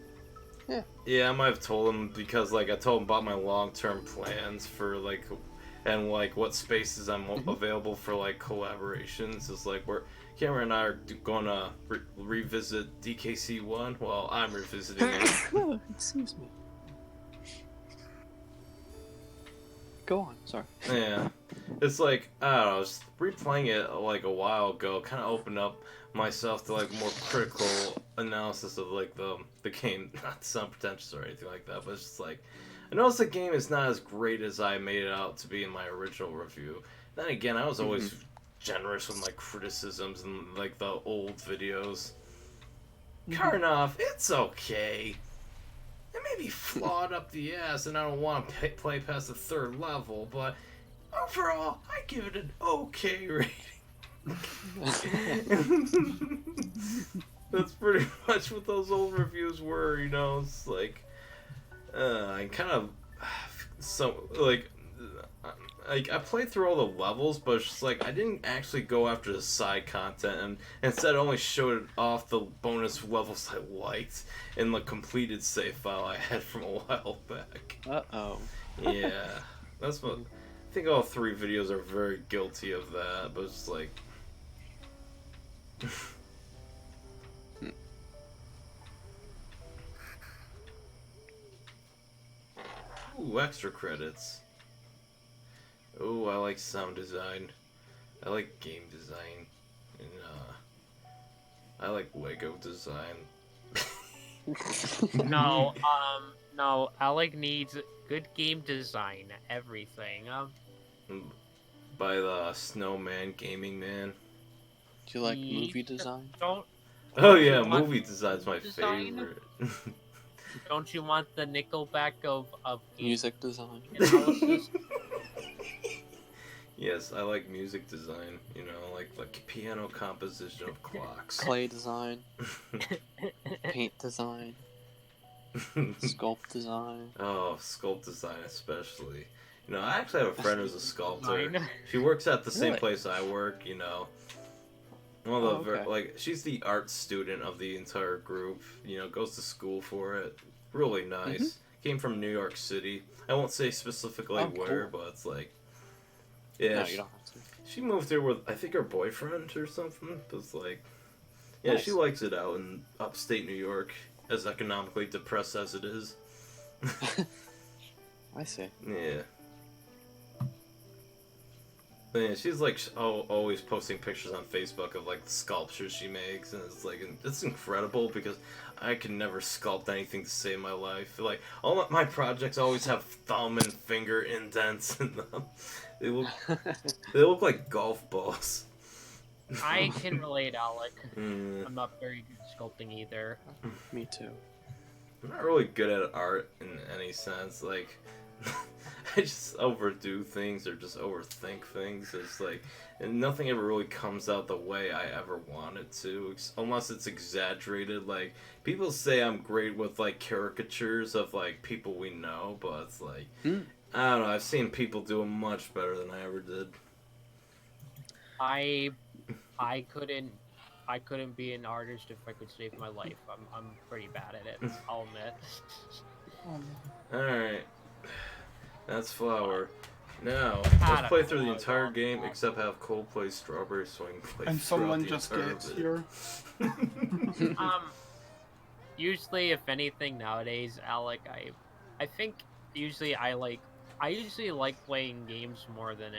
Yeah, I might have told him because like I told him about my long-term plans for like, and like what spaces I'm available for like collaborations. Is like we're Cameron and I are gonna revisit DKC1. Well, I'm revisiting it. Excuse me. Go on. Sorry. Yeah, it's like I don't know. Just replaying it like a while ago kind of opened up myself to like more critical analysis of like the game. Not to sound pretentious or anything like that, but it's just like I noticed the game is not as great as I made it out to be in my original review. Then again, I was always generous with my criticisms and like the old videos. Karnov, it's okay. It may be flawed up the ass, and I don't want to play past the 3rd level, but overall, I give it an okay rating. That's pretty much what those old reviews were, you know. It's like, I kind of, like I played through all the levels, but it's just like I didn't actually go after the side content, and instead only showed off the bonus levels I liked in the completed save file I had from a while back. Yeah, that's what I think. All 3 videos are very guilty of that, but it's like. Ooh, extra credits. Oh, I like sound design. I like game design. And, I like Lego design. No, no, Alec needs good game design, everything. By the Snowman Gaming Man. Do you like movie design? Oh yeah, movie design's my favorite. Don't you want the Nickelback of music design? Analysis? Yes, I like music design. You know, like piano composition of clocks. Clay design. Paint design. Sculpt design. Oh, sculpt design especially. You know, I actually have a friend who's a sculptor. She works at the same place I work. You know, one of the like she's the art student of the entire group. You know, goes to school for it. Really nice. Came from New York City. I won't say specifically where, but it's like, yeah. No, you don't have to. She moved here with I think her boyfriend or something. But it's like, yeah, she likes it out in upstate New York, as economically depressed as it is. I see. Yeah. But yeah, she's like always posting pictures on Facebook of like the sculptures she makes, and it's like it's incredible because I can never sculpt anything to save my life. Like all my projects always have thumb and finger indents in them. They look like golf balls. I can relate, Alec. Mm. I'm not very good at sculpting either. Me too. I'm not really good at art in any sense. Like, I just overdo things or just overthink things. It's like, and nothing ever really comes out the way I ever want it to, unless it's exaggerated. Like, people say I'm great with like caricatures of like people we know, but it's like, I don't know. I've seen people do it much better than I ever did. I couldn't be an artist if I could save my life. I'm pretty bad at it, I'll admit. Alright. That's Flower. Now, let's play through the entire game except have Coldplay Strawberry Swing play. And someone just gets here. Usually, if anything nowadays, Alec, I think usually I usually like playing games more than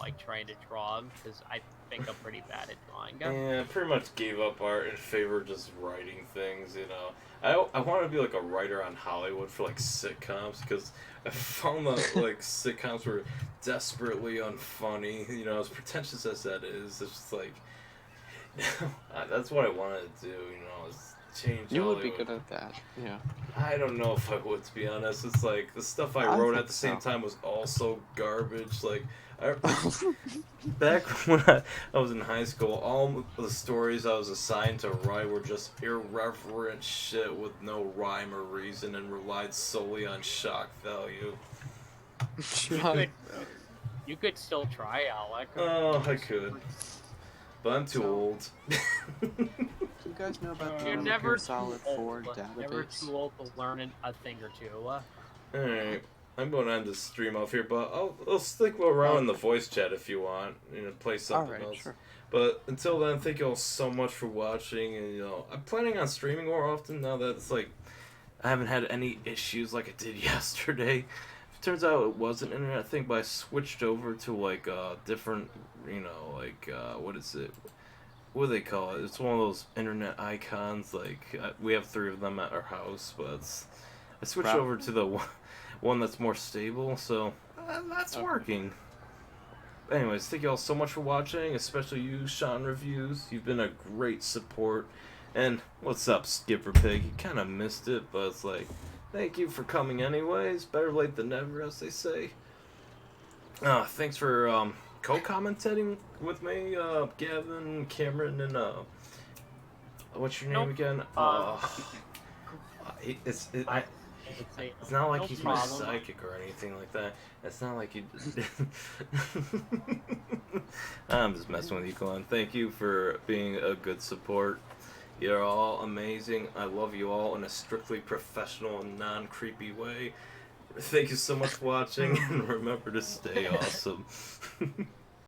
like trying to draw them, because I think I'm pretty bad at drawing. Yeah, I pretty much gave up art in favor of just writing things, you know. I want to be like a writer on Hollywood for like sitcoms, because I found that like sitcoms were desperately unfunny, you know, as pretentious as that is. It's just like, that's what I wanted to do, you know, is change You Hollywood. would be good at that, yeah. I don't know if I would, to be honest. It's like, the stuff I wrote at the same time was also garbage. Like, back when I was in high school, all the stories I was assigned to write were just irreverent shit with no rhyme or reason and relied solely on shock value. You could still try, Alec. Oh, I could. But I'm too old. you guys know about the You're Um, Metal never Gear too Solid 4 old. Never database? too old to learn a thing or two. Alright, I'm going to end the stream off here, but I'll stick around in the Okay. voice chat if you want, play something Alright, else. sure. But until then, thank you all so much for watching, and I'm planning on streaming more often now that it's like I haven't had any issues like I did yesterday. It turns out it was an internet thing, but I switched over to like different, what is it? What do they call it? It's one of those internet icons. Like we have 3 of them at our house, but I switched Route. over to the one that's more stable, so that's Okay. working. Anyways, thank you all so much for watching, especially you, Sean Reviews. You've been a great support. And what's up, Skipper Pig? You kind of missed it, but it's like, thank you for coming anyways. Better late than never, as they say. Thanks for co-commentating with me, Gavin, Cameron, and what's your name Nope. again? It's not like No he's my problem. psychic or anything like that. It's not like you. I'm just messing with you, Glenn. Thank you for being a good support. You're all amazing. I love you all in a strictly professional and non-creepy way. Thank you so much for watching, and remember to stay awesome.